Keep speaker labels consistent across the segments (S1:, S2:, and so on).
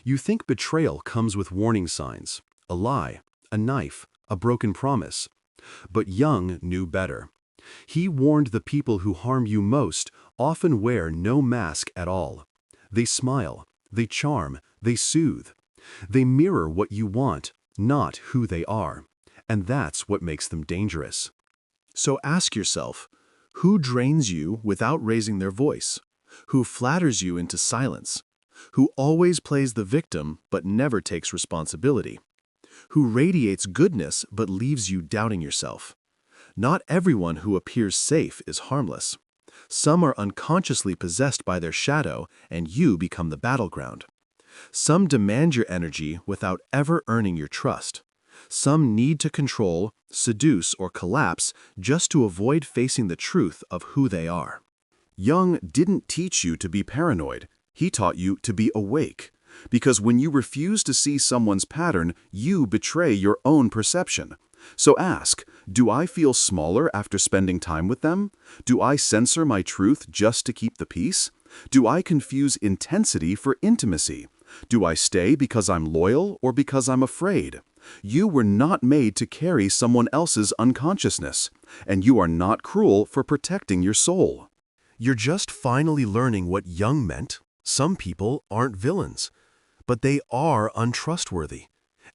S1: You think betrayal comes with warning signs, a lie, a knife, a broken promise. But Jung knew better. He warned the people who harm you most often wear no mask at all. They smile, they charm, they soothe. They mirror what you want, not who they are. And that's what makes them dangerous. So ask yourself, who drains you without raising their voice? Who flatters you into silence? Who always plays the victim but never takes responsibility? Who radiates goodness but leaves you doubting yourself? Not everyone who appears safe is harmless. Some are unconsciously possessed by their shadow, and you become the battleground. Some demand your energy without ever earning your trust. Some need to control, seduce, or collapse just to avoid facing the truth of who they are. Jung didn't teach you to be paranoid. He taught you to be awake. Because when you refuse to see someone's pattern, you betray your own perception. So ask, do I feel smaller after spending time with them? Do I censor my truth just to keep the peace? Do I confuse intensity for intimacy? Do I stay because I'm loyal or because I'm afraid? You were not made to carry someone else's unconsciousness, and you are not cruel for protecting your soul. You're just finally learning what Jung meant. Some people aren't villains, but they are untrustworthy,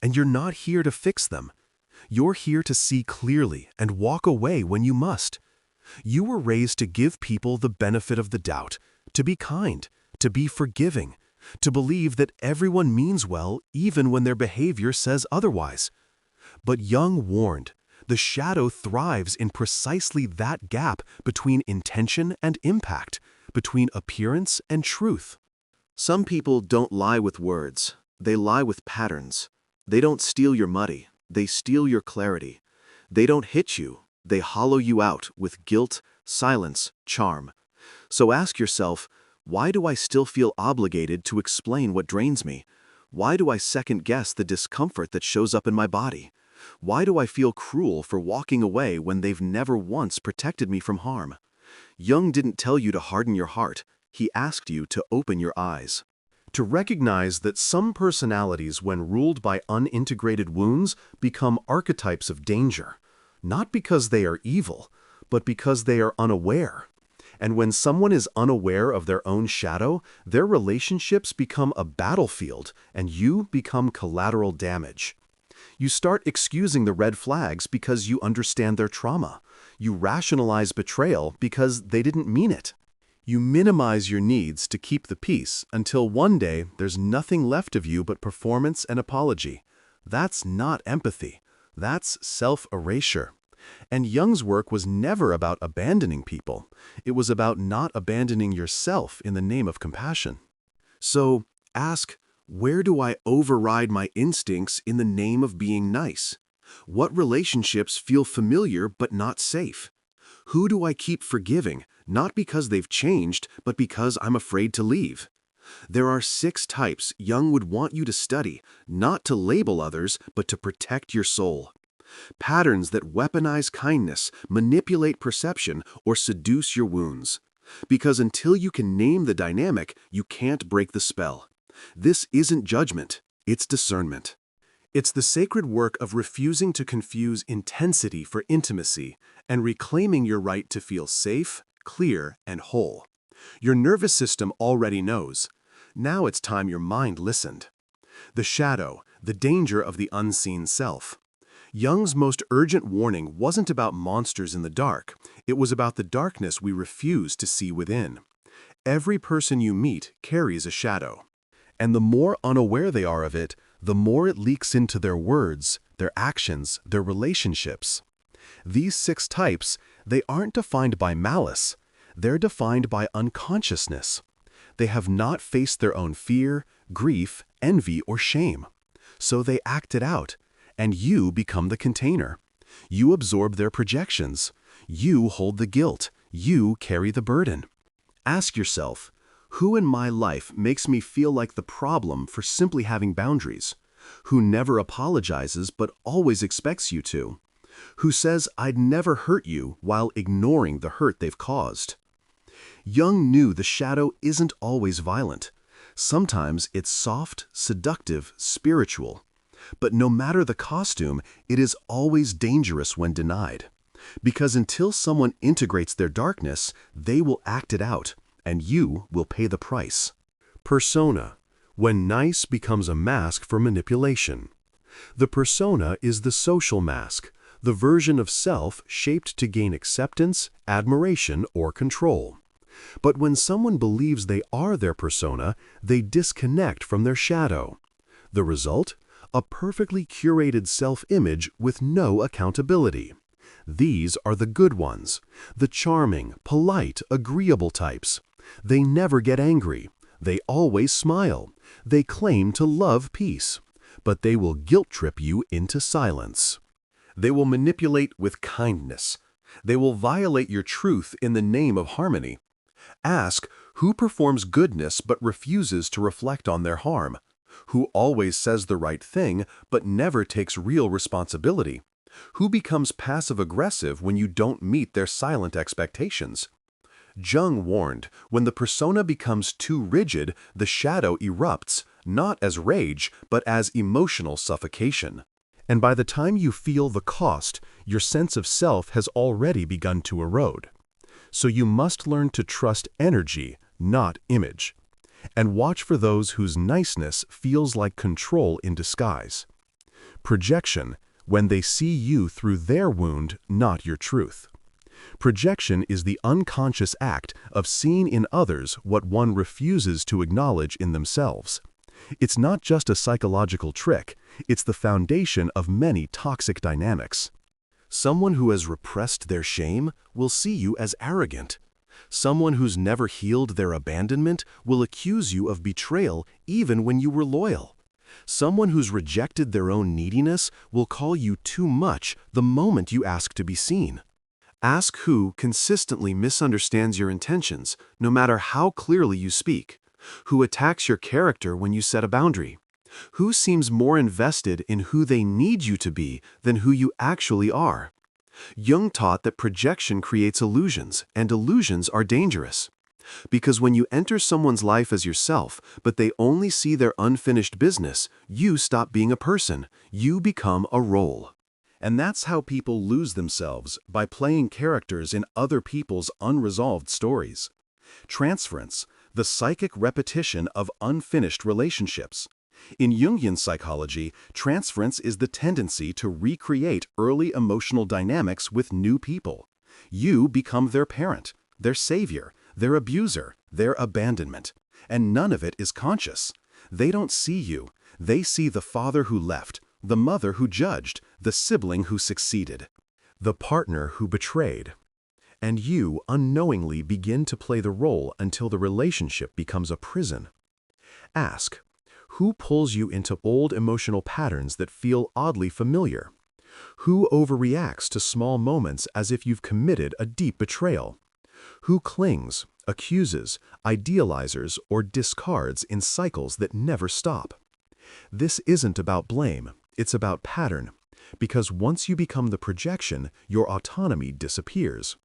S1: and you're not here to fix them. You're here to see clearly and walk away when you must. You were raised to give people the benefit of the doubt, to be kind, to be forgiving, to believe that everyone means well even when their behavior says otherwise. But Jung warned, the shadow thrives in precisely that gap between intention and impact, between appearance and truth. Some people don't lie with words, they lie with patterns. They don't steal your money, they steal your clarity. They don't hit you, they hollow you out with guilt, silence, charm. So ask yourself, why do I still feel obligated to explain what drains me? Why do I second-guess the discomfort that shows up in my body? Why do I feel cruel for walking away when they've never once protected me from harm? Jung didn't tell you to harden your heart. He asked you to open your eyes. To recognize that some personalities, when ruled by unintegrated wounds, become archetypes of danger, not because they are evil, but because they are unaware. And when someone is unaware of their own shadow, their relationships become a battlefield, and you become collateral damage. You start excusing the red flags because you understand their trauma. You rationalize betrayal because they didn't mean it. You minimize your needs to keep the peace until one day there's nothing left of you but performance and apology. That's not empathy. That's self-erasure. And Jung's work was never about abandoning people. It was about not abandoning yourself in the name of compassion. So ask, where do I override my instincts in the name of being nice? What relationships feel familiar but not safe? Who do I keep forgiving, not because they've changed, but because I'm afraid to leave? There are 6 types Jung would want you to study, not to label others, but to protect your soul. Patterns that weaponize kindness, manipulate perception, or seduce your wounds. Because until you can name the dynamic, you can't break the spell. This isn't judgment, it's discernment. It's the sacred work of refusing to confuse intensity for intimacy and reclaiming your right to feel safe, clear, and whole. Your nervous system already knows. Now it's time your mind listened. The shadow, the danger of the unseen self. Jung's most urgent warning wasn't about monsters in the dark. It was about the darkness we refuse to see within. Every person you meet carries a shadow. And the more unaware they are of it, the more it leaks into their words, their actions, their relationships. These 6 types, they aren't defined by malice. They're defined by unconsciousness. They have not faced their own fear, grief, envy, or shame. So they act it out. And you become the container. You absorb their projections. You hold the guilt. You carry the burden. Ask yourself, who in my life makes me feel like the problem for simply having boundaries? Who never apologizes but always expects you to? Who says I'd never hurt you while ignoring the hurt they've caused? Jung knew the shadow isn't always violent. Sometimes it's soft, seductive, spiritual. But no matter the costume, it is always dangerous when denied. Because until someone integrates their darkness, they will act it out, and you will pay the price. Persona, when nice becomes a mask for manipulation. The persona is the social mask, the version of self shaped to gain acceptance, admiration, or control. But when someone believes they are their persona, they disconnect from their shadow. The result? A perfectly curated self-image with no accountability. These are the good ones, the charming, polite, agreeable types. They never get angry. They always smile. They claim to love peace. But they will guilt-trip you into silence. They will manipulate with kindness. They will violate your truth in the name of harmony. Ask who performs goodness but refuses to reflect on their harm, who always says the right thing but never takes real responsibility, who becomes passive-aggressive when you don't meet their silent expectations. Jung warned, when the persona becomes too rigid, the shadow erupts, not as rage, but as emotional suffocation. And by the time you feel the cost, your sense of self has already begun to erode. So you must learn to trust energy, not image. And watch for those whose niceness feels like control in disguise. Projection, when they see you through their wound, not your truth. Projection is the unconscious act of seeing in others what one refuses to acknowledge in themselves. It's not just a psychological trick, it's the foundation of many toxic dynamics. Someone who has repressed their shame will see you as arrogant. Someone who's never healed their abandonment will accuse you of betrayal even when you were loyal. Someone who's rejected their own neediness will call you too much the moment you ask to be seen. Ask who consistently misunderstands your intentions, no matter how clearly you speak. Who attacks your character when you set a boundary. Who seems more invested in who they need you to be than who you actually are. Jung taught that projection creates illusions, and illusions are dangerous. Because when you enter someone's life as yourself, but they only see their unfinished business, you stop being a person, you become a role. And that's how people lose themselves, by playing characters in other people's unresolved stories. Transference, the psychic repetition of unfinished relationships. In Jungian psychology, transference is the tendency to recreate early emotional dynamics with new people. You become their parent, their savior, their abuser, their abandonment. And none of it is conscious. They don't see you. They see the father who left, the mother who judged, the sibling who succeeded, the partner who betrayed. And you unknowingly begin to play the role until the relationship becomes a prison. Ask, who pulls you into old emotional patterns that feel oddly familiar? Who overreacts to small moments as if you've committed a deep betrayal? Who clings, accuses, idealizes, or discards in cycles that never stop? This isn't about blame, it's about pattern. Because once you become the projection, your autonomy disappears.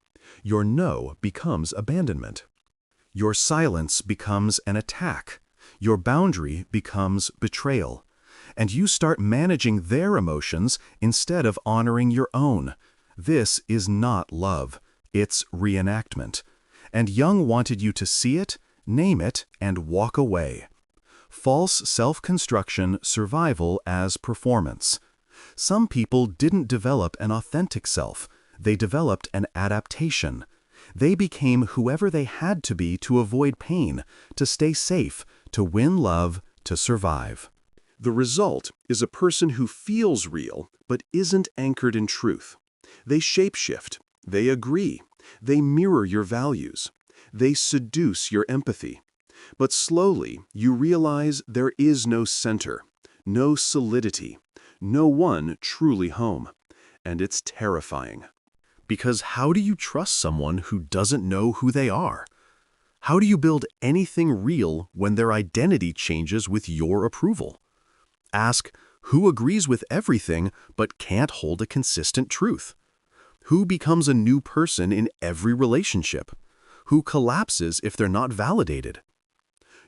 S1: Your no becomes abandonment. Your silence becomes an attack. Your boundary becomes betrayal. And you start managing their emotions instead of honoring your own. This is not love. It's reenactment. And Jung wanted you to see it, name it, and walk away. False self-construction, survival as performance. Some people didn't develop an authentic self. They developed an adaptation. They became whoever they had to be to avoid pain, to stay safe, to win love, to survive. The result is a person who feels real but isn't anchored in truth. They shapeshift. They agree. They mirror your values. They seduce your empathy. But slowly, you realize there is no center, no solidity, no one truly home. And it's terrifying. Because how do you trust someone who doesn't know who they are? How do you build anything real when their identity changes with your approval? Ask, who agrees with everything but can't hold a consistent truth? Who becomes a new person in every relationship? Who collapses if they're not validated?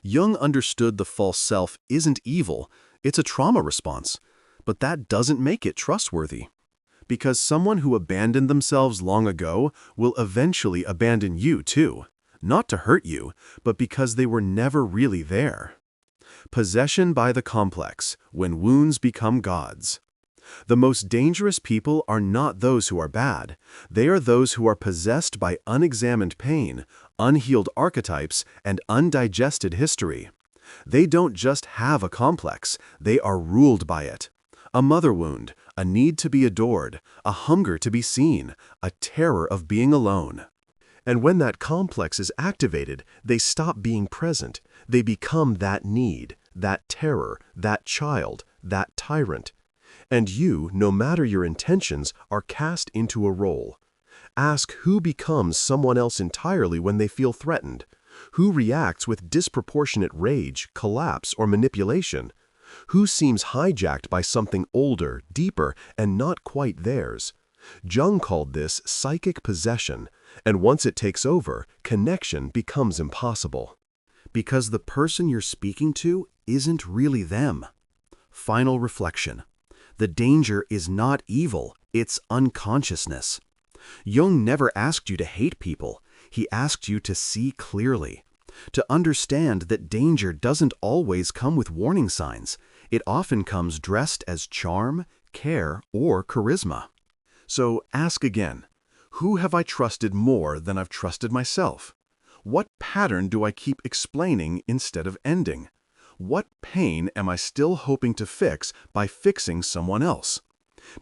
S1: Jung understood the false self isn't evil, it's a trauma response, but that doesn't make it trustworthy. Because someone who abandoned themselves long ago will eventually abandon you too, not to hurt you, but because they were never really there. Possession by the complex, when wounds become gods. The most dangerous people are not those who are bad. They are those who are possessed by unexamined pain, unhealed archetypes, and undigested history. They don't just have a complex, they are ruled by it. A mother wound, a need to be adored, a hunger to be seen, a terror of being alone. And when that complex is activated, they stop being present. They become that need, that terror, that child, that tyrant. And you, no matter your intentions, are cast into a role. Ask who becomes someone else entirely when they feel threatened. Who reacts with disproportionate rage, collapse, or manipulation? Who seems hijacked by something older, deeper, and not quite theirs? Jung called this psychic possession, and once it takes over, connection becomes impossible. Because the person you're speaking to isn't really them. Final reflection. The danger is not evil, it's unconsciousness. Jung never asked you to hate people, he asked you to see clearly. To understand that danger doesn't always come with warning signs, it often comes dressed as charm, care, or charisma. So ask again, who have I trusted more than I've trusted myself? What pattern do I keep explaining instead of ending? What pain am I still hoping to fix by fixing someone else?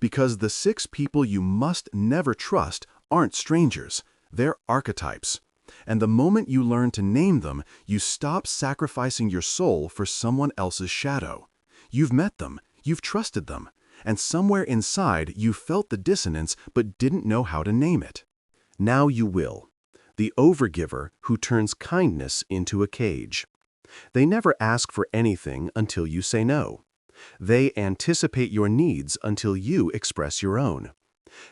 S1: Because the 6 people you must never trust aren't strangers, they're archetypes. And the moment you learn to name them, you stop sacrificing your soul for someone else's shadow. You've met them, you've trusted them, and somewhere inside you felt the dissonance but didn't know how to name it. Now you will. The overgiver who turns kindness into a cage. They never ask for anything until you say no. They anticipate your needs until you express your own.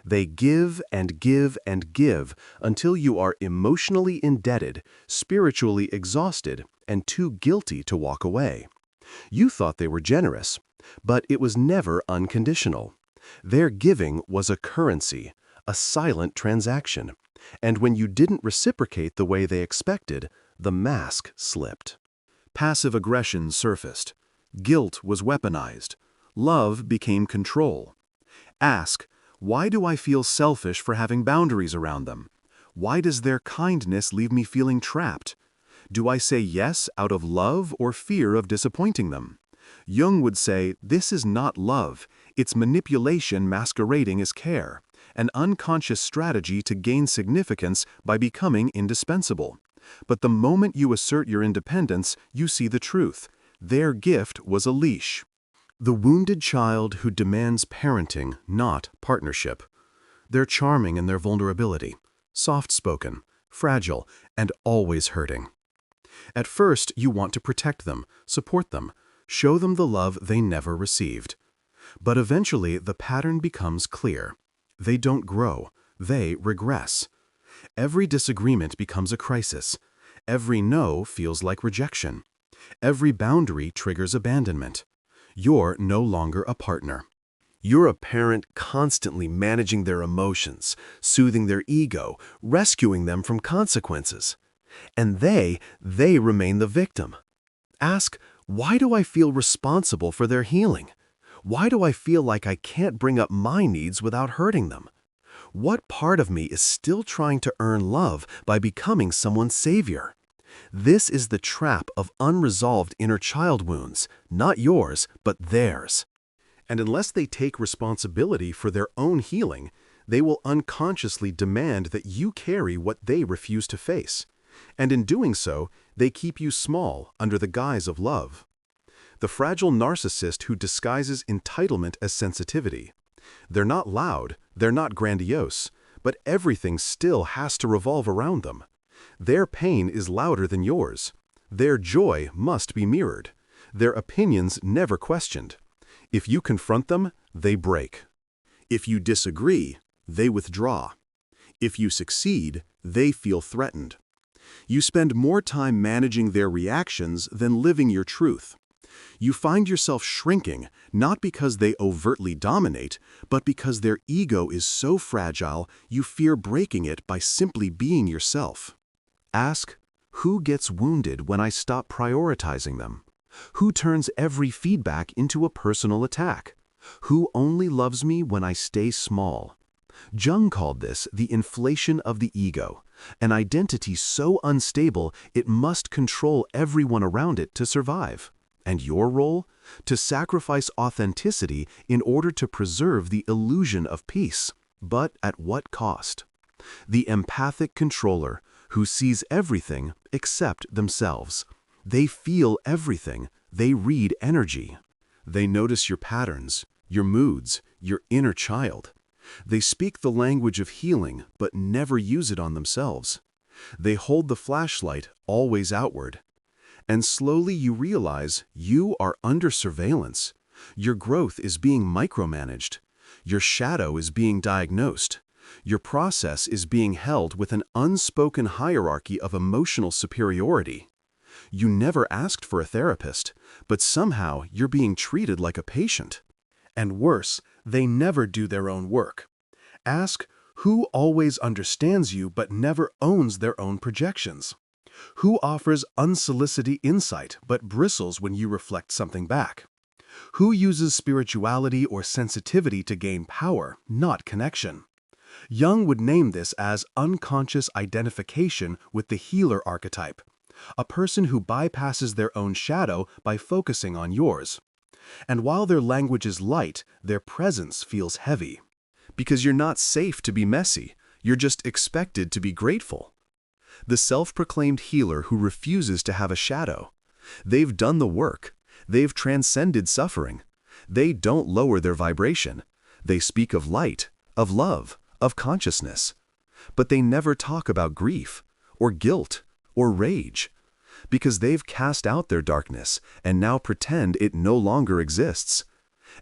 S1: They give and give and give until you are emotionally indebted, spiritually exhausted, and too guilty to walk away. You thought they were generous, but it was never unconditional. Their giving was a currency, a silent transaction, and when you didn't reciprocate the way they expected, the mask slipped. Passive aggression surfaced. Guilt was weaponized. Love became control. Ask, why do I feel selfish for having boundaries around them? Why does their kindness leave me feeling trapped? Do I say yes out of love or fear of disappointing them? Jung would say, this is not love, it's manipulation masquerading as care, an unconscious strategy to gain significance by becoming indispensable. But the moment you assert your independence, you see the truth. Their gift was a leash. The wounded child who demands parenting, not partnership. They're charming in their vulnerability, soft-spoken, fragile, and always hurting. At first, you want to protect them, support them, show them the love they never received. But eventually, the pattern becomes clear. They don't grow, they regress. Every disagreement becomes a crisis. Every no feels like rejection. Every boundary triggers abandonment. You're no longer a partner. You're a parent constantly managing their emotions, soothing their ego, rescuing them from consequences. And they remain the victim. Ask, why do I feel responsible for their healing? Why do I feel like I can't bring up my needs without hurting them? What part of me is still trying to earn love by becoming someone's savior? This is the trap of unresolved inner child wounds, not yours, but theirs. And unless they take responsibility for their own healing, they will unconsciously demand that you carry what they refuse to face. And in doing so, they keep you small under the guise of love. The fragile narcissist who disguises entitlement as sensitivity. They're not loud, they're not grandiose, but everything still has to revolve around them. Their pain is louder than yours. Their joy must be mirrored. Their opinions never questioned. If you confront them, they break. If you disagree, they withdraw. If you succeed, they feel threatened. You spend more time managing their reactions than living your truth. You find yourself shrinking, not because they overtly dominate, but because their ego is so fragile you fear breaking it by simply being yourself. Ask, who gets wounded when I stop prioritizing them? Who turns every feedback into a personal attack? Who only loves me when I stay small? Jung called this the inflation of the ego, an identity so unstable it must control everyone around it to survive. And your role? To sacrifice authenticity in order to preserve the illusion of peace. But at what cost? The empathic controller, who sees everything except themselves. They feel everything. They read energy. They notice your patterns, your moods, your inner child. They speak the language of healing, but never use it on themselves. They hold the flashlight always outward. And slowly you realize you are under surveillance. Your growth is being micromanaged. Your shadow is being diagnosed. Your process is being held with an unspoken hierarchy of emotional superiority. You never asked for a therapist, but somehow you're being treated like a patient. And worse, they never do their own work. Ask, who always understands you but never owns their own projections? Who offers unsolicited insight but bristles when you reflect something back? Who uses spirituality or sensitivity to gain power, not connection? Jung would name this as unconscious identification with the healer archetype, a person who bypasses their own shadow by focusing on yours. And while their language is light, their presence feels heavy. Because you're not safe to be messy, you're just expected to be grateful. The self-proclaimed healer who refuses to have a shadow. They've done the work. They've transcended suffering. They don't lower their vibration. They speak of light, of love, of consciousness. But they never talk about grief, or guilt, or rage. Because they've cast out their darkness and now pretend it no longer exists.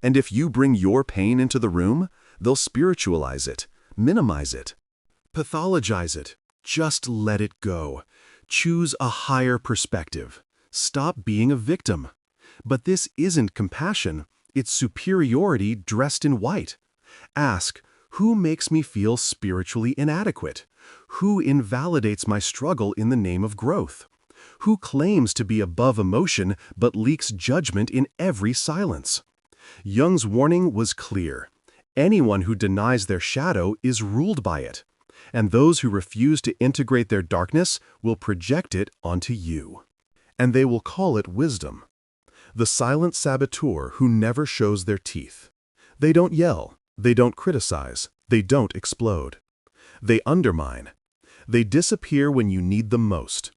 S1: And if you bring your pain into the room, they'll spiritualize it, minimize it, pathologize it. Just let it go. Choose a higher perspective. Stop being a victim. But this isn't compassion, it's superiority dressed in white. Ask, who makes me feel spiritually inadequate? Who invalidates my struggle in the name of growth? Who claims to be above emotion but leaks judgment in every silence? Jung's warning was clear. Anyone who denies their shadow is ruled by it. And those who refuse to integrate their darkness will project it onto you. And they will call it wisdom. The silent saboteur who never shows their teeth. They don't yell. They don't criticize. They don't explode. They undermine. They disappear when you need them most.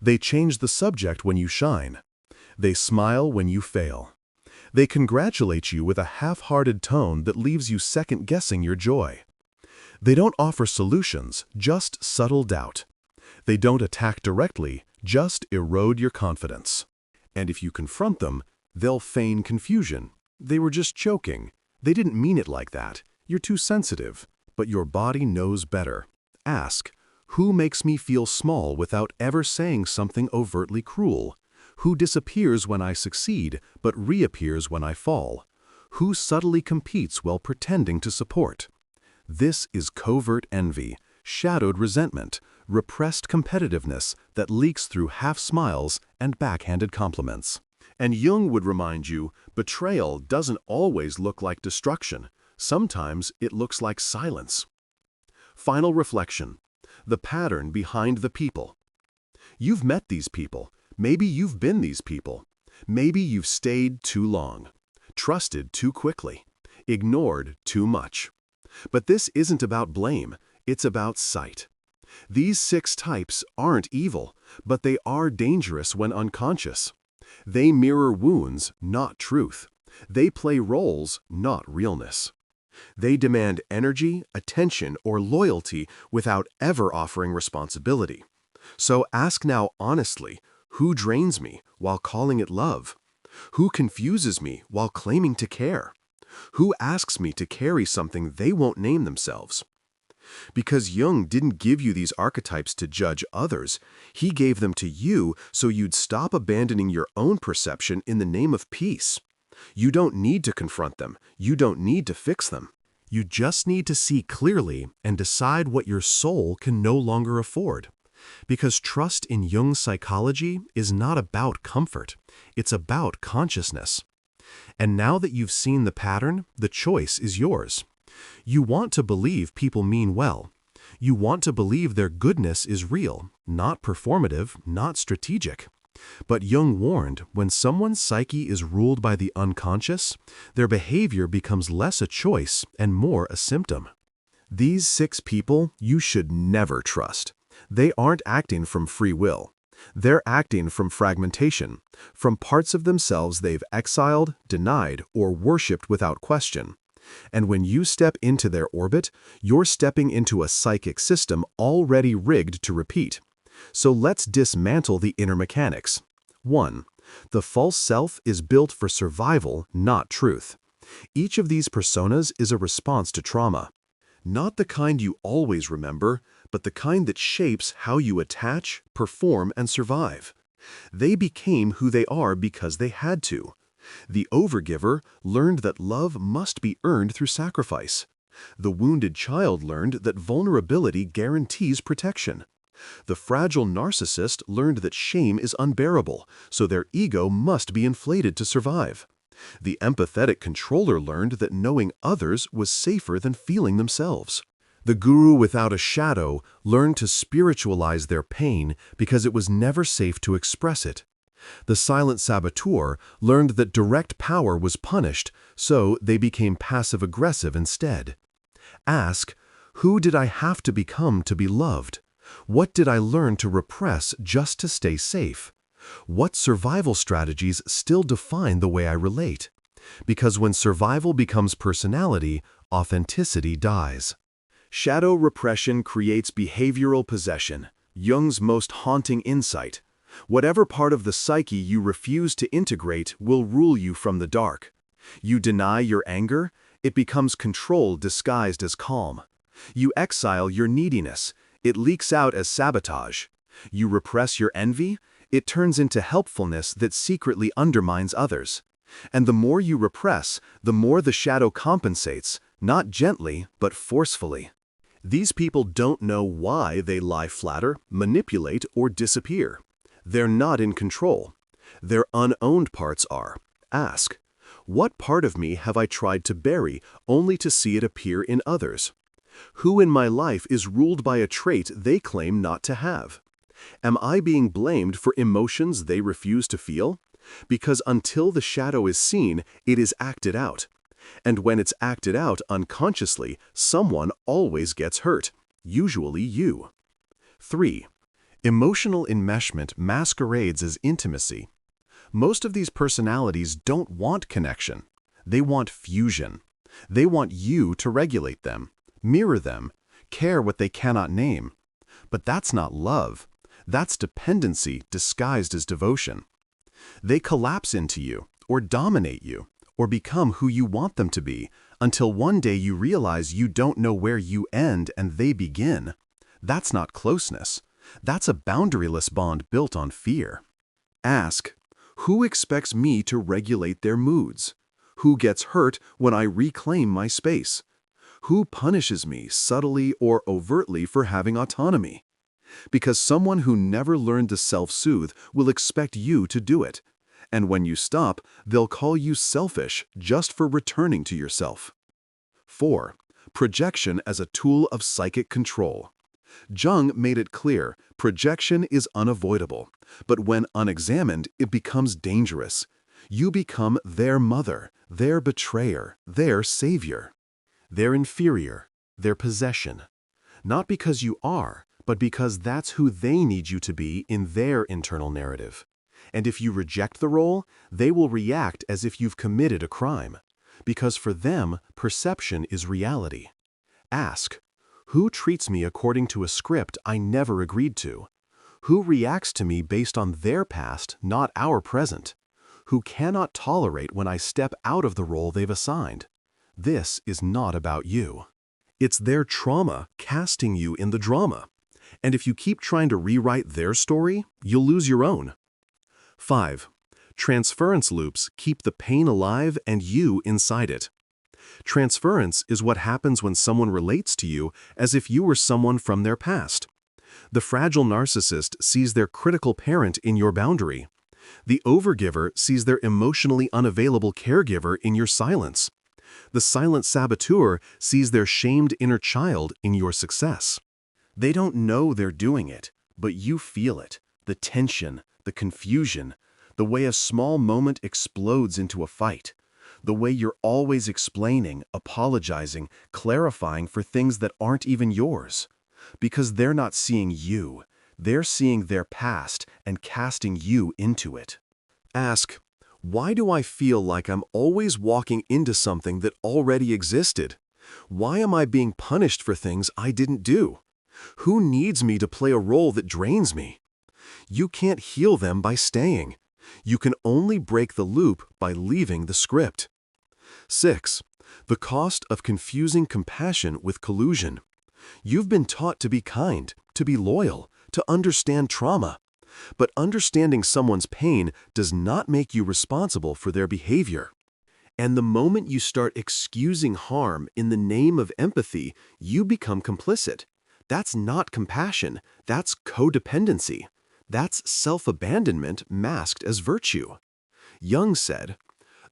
S1: They change the subject when you shine. They smile when you fail. They congratulate you with a half-hearted tone that leaves you second-guessing your joy. They don't offer solutions, just subtle doubt. They don't attack directly, just erode your confidence. And if you confront them, they'll feign confusion. They were just joking. They didn't mean it like that. You're too sensitive. But your body knows better. Ask, who makes me feel small without ever saying something overtly cruel? Who disappears when I succeed, but reappears when I fall? Who subtly competes while pretending to support? This is covert envy, shadowed resentment, repressed competitiveness that leaks through half smiles and backhanded compliments. And Jung would remind you, betrayal doesn't always look like destruction. Sometimes it looks like silence. Final reflection. The pattern behind the people. You've met these people. Maybe you've been these people. Maybe you've stayed too long, trusted too quickly, ignored too much. But this isn't about blame, it's about sight. These 6 types aren't evil, but they are dangerous when unconscious. They mirror wounds, not truth. They play roles, not realness. They demand energy, attention, or loyalty without ever offering responsibility. So ask now honestly, who drains me while calling it love? Who confuses me while claiming to care? Who asks me to carry something they won't name themselves? Because Jung didn't give you these archetypes to judge others, he gave them to you so you'd stop abandoning your own perception in the name of peace. You don't need to confront them. You don't need to fix them. You just need to see clearly and decide what your soul can no longer afford. Because trust in Jung's psychology is not about comfort. It's about consciousness. And now that you've seen the pattern, the choice is yours. You want to believe people mean well. You want to believe their goodness is real, not performative, not strategic. But Jung warned, when someone's psyche is ruled by the unconscious, their behavior becomes less a choice and more a symptom. These 6 people you should never trust. They aren't acting from free will. They're acting from fragmentation, from parts of themselves they've exiled, denied, or worshipped without question. And when you step into their orbit, you're stepping into a psychic system already rigged to repeat. So let's dismantle the inner mechanics. 1. The false self is built for survival, not truth. Each of these personas is a response to trauma. Not the kind you always remember, but the kind that shapes how you attach, perform, and survive. They became who they are because they had to. The overgiver learned that love must be earned through sacrifice. The wounded child learned that vulnerability guarantees protection. The fragile narcissist learned that shame is unbearable, so their ego must be inflated to survive. The empathetic controller learned that knowing others was safer than feeling themselves. The guru without a shadow learned to spiritualize their pain because it was never safe to express it. The silent saboteur learned that direct power was punished, so they became passive-aggressive instead. Ask, who did I have to become to be loved? What did I learn to repress just to stay safe? What survival strategies still define the way I relate? Because when survival becomes personality, authenticity dies. Shadow repression creates behavioral possession, Jung's most haunting insight. Whatever part of the psyche you refuse to integrate will rule you from the dark. You deny your anger, it becomes control disguised as calm. You exile your neediness, it leaks out as sabotage. You repress your envy, it turns into helpfulness that secretly undermines others. And the more you repress, the more the shadow compensates, not gently, but forcefully. These people don't know why they lie flatter, manipulate, or disappear. They're not in control. Their unowned parts are. Ask, what part of me have I tried to bury only to see it appear in others? Who in my life is ruled by a trait they claim not to have? Am I being blamed for emotions they refuse to feel? Because until the shadow is seen, it is acted out. And when it's acted out unconsciously, someone always gets hurt, usually you. 3. Emotional enmeshment masquerades as intimacy. Most of these personalities don't want connection. They want fusion. They want you to regulate them, mirror them, care what they cannot name. But that's not love. That's dependency disguised as devotion. They collapse into you, or dominate you, or become who you want them to be, until one day you realize you don't know where you end and they begin. That's not closeness. That's a boundaryless bond built on fear. Ask, who expects me to regulate their moods? Who gets hurt when I reclaim my space? Who punishes me subtly or overtly for having autonomy? Because someone who never learned to self-soothe will expect you to do it. And when you stop, they'll call you selfish just for returning to yourself. 4. Projection as a tool of psychic control. Jung made it clear, projection is unavoidable, but when unexamined, it becomes dangerous. You become their mother, their betrayer, their savior. Their inferior, their possession. Not because you are, but because that's who they need you to be in their internal narrative. And if you reject the role, they will react as if you've committed a crime. Because for them, perception is reality. Ask, who treats me according to a script I never agreed to? Who reacts to me based on their past, not our present? Who cannot tolerate when I step out of the role they've assigned? This is not about you. It's their trauma casting you in the drama. And if you keep trying to rewrite their story, you'll lose your own. 5. Transference loops keep the pain alive and you inside it. Transference is what happens when someone relates to you as if you were someone from their past. The fragile narcissist sees their critical parent in your boundary. The overgiver sees their emotionally unavailable caregiver in your silence. The silent saboteur sees their shamed inner child in your success. They don't know they're doing it, but you feel it. The tension, the confusion, the way a small moment explodes into a fight. The way you're always explaining, apologizing, clarifying for things that aren't even yours. Because they're not seeing you. They're seeing their past and casting you into it. Ask, why do I feel like I'm always walking into something that already existed? Why am I being punished for things I didn't do? Who needs me to play a role that drains me? You can't heal them by staying. You can only break the loop by leaving the script. 6. The cost of confusing compassion with collusion. You've been taught to be kind, to be loyal, to understand trauma. But understanding someone's pain does not make you responsible for their behavior. And the moment you start excusing harm in the name of empathy, you become complicit. That's not compassion, that's codependency. That's self-abandonment masked as virtue. Jung said,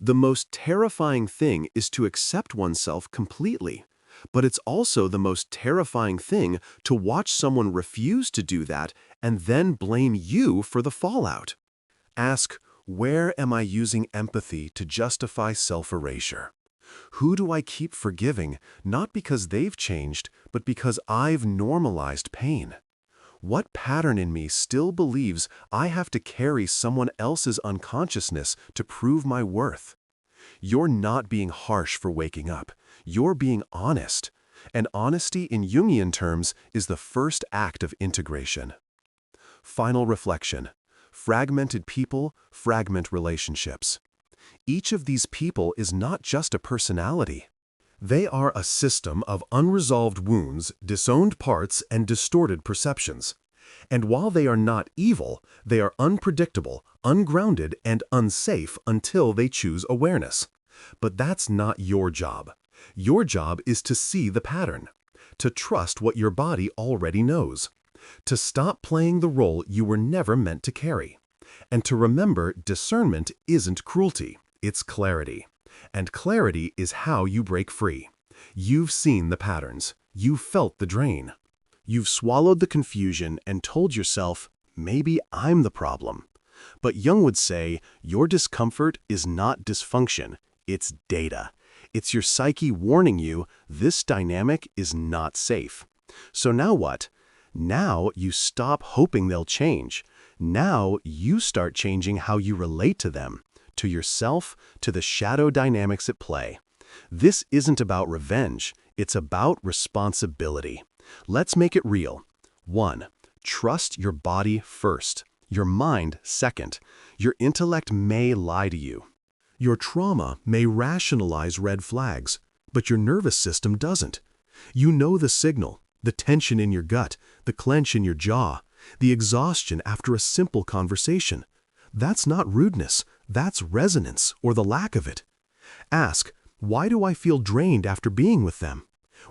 S1: "The most terrifying thing is to accept oneself completely, but it's also the most terrifying thing to watch someone refuse to do that and then blame you for the fallout." Ask, where am I using empathy to justify self-erasure? Who do I keep forgiving, not because they've changed, but because I've normalized pain? What pattern in me still believes I have to carry someone else's unconsciousness to prove my worth? You're not being harsh for waking up. You're being honest. And honesty in Jungian terms is the first act of integration. Final reflection. Fragmented people, fragment relationships. Each of these people is not just a personality. They are a system of unresolved wounds, disowned parts, and distorted perceptions. And while they are not evil, they are unpredictable, ungrounded, and unsafe until they choose awareness. But that's not your job. Your job is to see the pattern, to trust what your body already knows, to stop playing the role you were never meant to carry, and to remember discernment isn't cruelty, it's clarity. And clarity is how you break free. You've seen the patterns. You've felt the drain. You've swallowed the confusion and told yourself, maybe I'm the problem. But Jung would say, your discomfort is not dysfunction, it's data. It's your psyche warning you this dynamic is not safe. So now what? Now you stop hoping they'll change. Now you start changing how you relate to them, to yourself, to the shadow dynamics at play. This isn't about revenge, it's about responsibility. Let's make it real. 1. Trust your body first, your mind second. Your intellect may lie to you. Your trauma may rationalize red flags, but your nervous system doesn't. You know the signal, the tension in your gut, the clench in your jaw, the exhaustion after a simple conversation. That's not rudeness, that's resonance or the lack of it. Ask, why do I feel drained after being with them?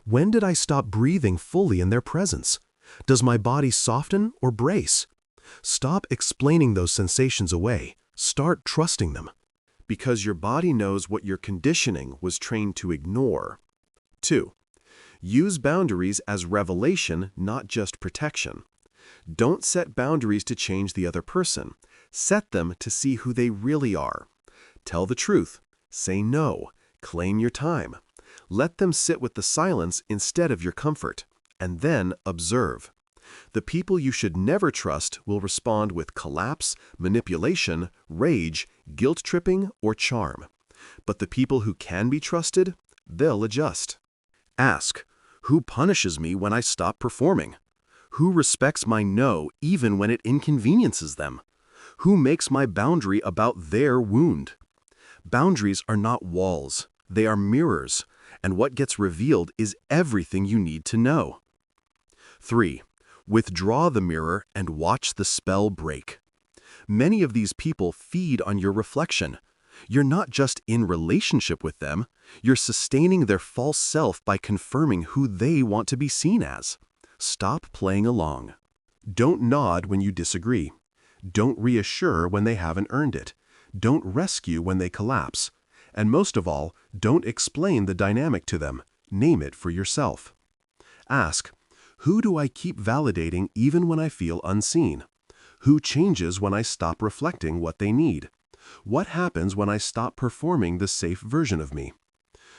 S1: When did I stop breathing fully in their presence? Does my body soften or brace? Stop explaining those sensations away. Start trusting them. Because your body knows what your conditioning was trained to ignore. 2. Use boundaries as revelation, not just protection. Don't set boundaries to change the other person. Set them to see who they really are. Tell the truth. Say no. Claim your time. Let them sit with the silence instead of your comfort. And then observe. The people you should never trust will respond with collapse, manipulation, rage, guilt-tripping, or charm. But the people who can be trusted, they'll adjust. Ask, who punishes me when I stop performing? Who respects my no even when it inconveniences them? Who makes my boundary about their wound? Boundaries are not walls, they are mirrors, and what gets revealed is everything you need to know. 3. Withdraw the mirror and watch the spell break. Many of these people feed on your reflection. You're not just in relationship with them, you're sustaining their false self by confirming who they want to be seen as. Stop playing along. Don't nod when you disagree. Don't reassure when they haven't earned it. Don't rescue when they collapse. And most of all, don't explain the dynamic to them. Name it for yourself. Ask, who do I keep validating even when I feel unseen? Who changes when I stop reflecting what they need? What happens when I stop performing the safe version of me?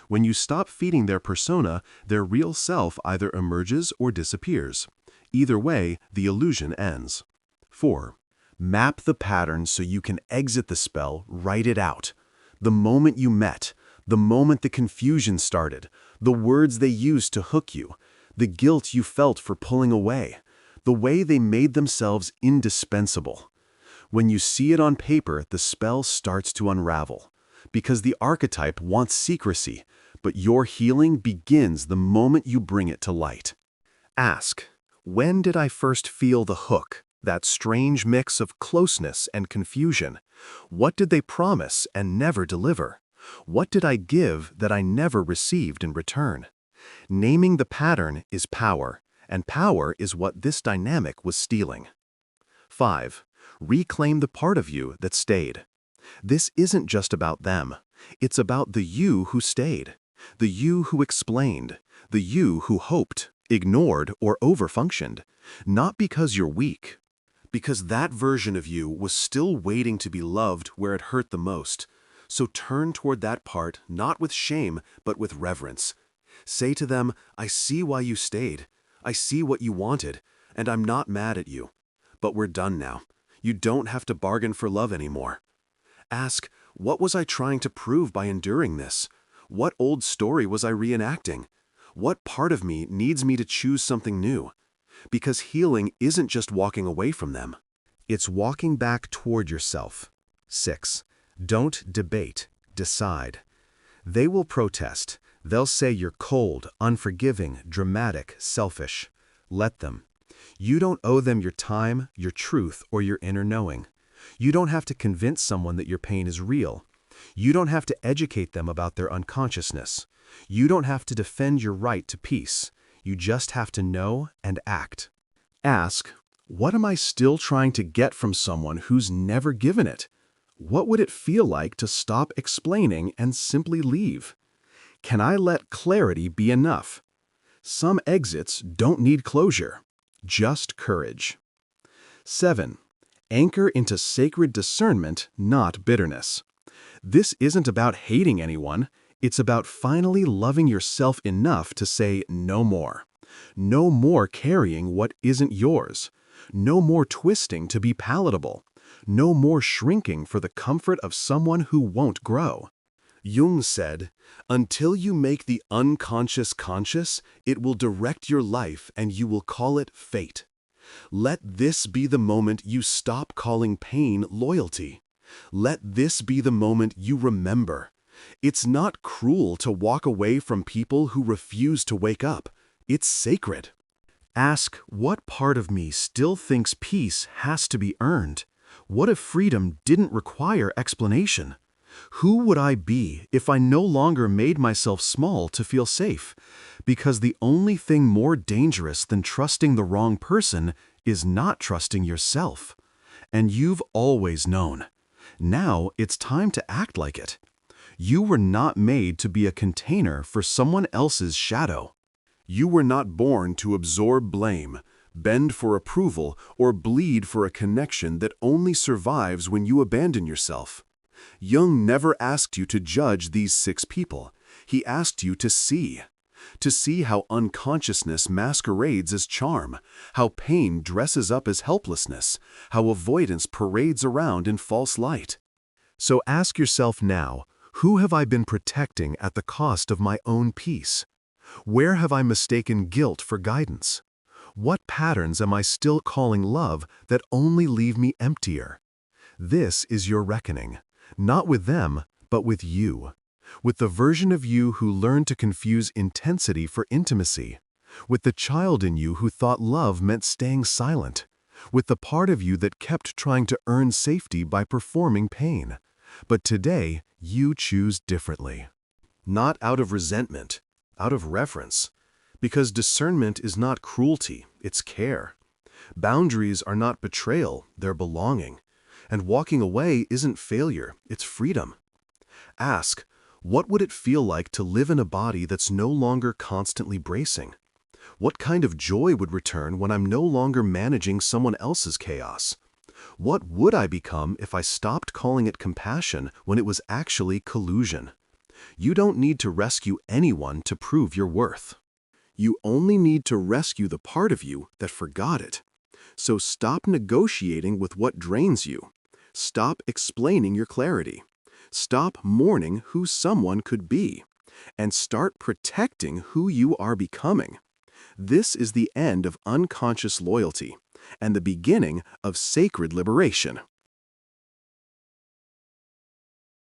S1: When you stop feeding their persona, their real self either emerges or disappears. Either way, the illusion ends. 4. Map the pattern so you can exit the spell, write it out. The moment you met, the moment the confusion started, the words they used to hook you, the guilt you felt for pulling away, the way they made themselves indispensable. When you see it on paper, the spell starts to unravel. Because the archetype wants secrecy, but your healing begins the moment you bring it to light. Ask, when did I first feel the hook? That strange mix of closeness and confusion. What did they promise and never deliver? What did I give that I never received in return? Naming the pattern is power, and power is what this dynamic was stealing. 5. Reclaim the part of you that stayed. This isn't just about them. It's about the you who stayed, the you who explained, the you who hoped, ignored, or overfunctioned. Not because you're weak, because that version of you was still waiting to be loved where it hurt the most. So turn toward that part, not with shame, but with reverence. Say to them, I see why you stayed. I see what you wanted, and I'm not mad at you. But we're done now. You don't have to bargain for love anymore. Ask, what was I trying to prove by enduring this? What old story was I reenacting? What part of me needs me to choose something new? Because healing isn't just walking away from them. It's walking back toward yourself. 6. Don't debate, decide. They will protest. They'll say you're cold, unforgiving, dramatic, selfish. Let them. You don't owe them your time, your truth, or your inner knowing. You don't have to convince someone that your pain is real. You don't have to educate them about their unconsciousness. You don't have to defend your right to peace. You just have to know and act. Ask, what am I still trying to get from someone who's never given it? What would it feel like to stop explaining and simply leave? Can I let clarity be enough? Some exits don't need closure, just courage. 7. Anchor into sacred discernment, not bitterness. This isn't about hating anyone. It's about finally loving yourself enough to say no more. No more carrying what isn't yours. No more twisting to be palatable. No more shrinking for the comfort of someone who won't grow. Jung said, until you make the unconscious conscious, it will direct your life and you will call it fate. Let this be the moment you stop calling pain loyalty. Let this be the moment you remember. It's not cruel to walk away from people who refuse to wake up. It's sacred. Ask, what part of me still thinks peace has to be earned? What if freedom didn't require explanation? Who would I be if I no longer made myself small to feel safe? Because the only thing more dangerous than trusting the wrong person is not trusting yourself. And you've always known. Now it's time to act like it. You were not made to be a container for someone else's shadow. You were not born to absorb blame, bend for approval, or bleed for a connection that only survives when you abandon yourself. Jung never asked you to judge these 6 people. He asked you to see how unconsciousness masquerades as charm, how pain dresses up as helplessness, how avoidance parades around in false light. So ask yourself now, who have I been protecting at the cost of my own peace? Where have I mistaken guilt for guidance? What patterns am I still calling love that only leave me emptier? This is your reckoning, not with them, but with you. with the version of you who learned to confuse intensity for intimacy, with the child in you who thought love meant staying silent, with the part of you that kept trying to earn safety by performing pain. But today, you choose differently. Not out of resentment, out of reverence. Because discernment is not cruelty, it's care. Boundaries are not betrayal, they're belonging. And walking away isn't failure, it's freedom. Ask, what would it feel like to live in a body that's no longer constantly bracing? What kind of joy would return when I'm no longer managing someone else's chaos? What would I become if I stopped calling it compassion when it was actually collusion? You don't need to rescue anyone to prove your worth. You only need to rescue the part of you that forgot it. So stop negotiating with what drains you. Stop explaining your clarity. Stop mourning who someone could be. And start protecting who you are becoming. This is the end of unconscious loyalty and the beginning of sacred liberation.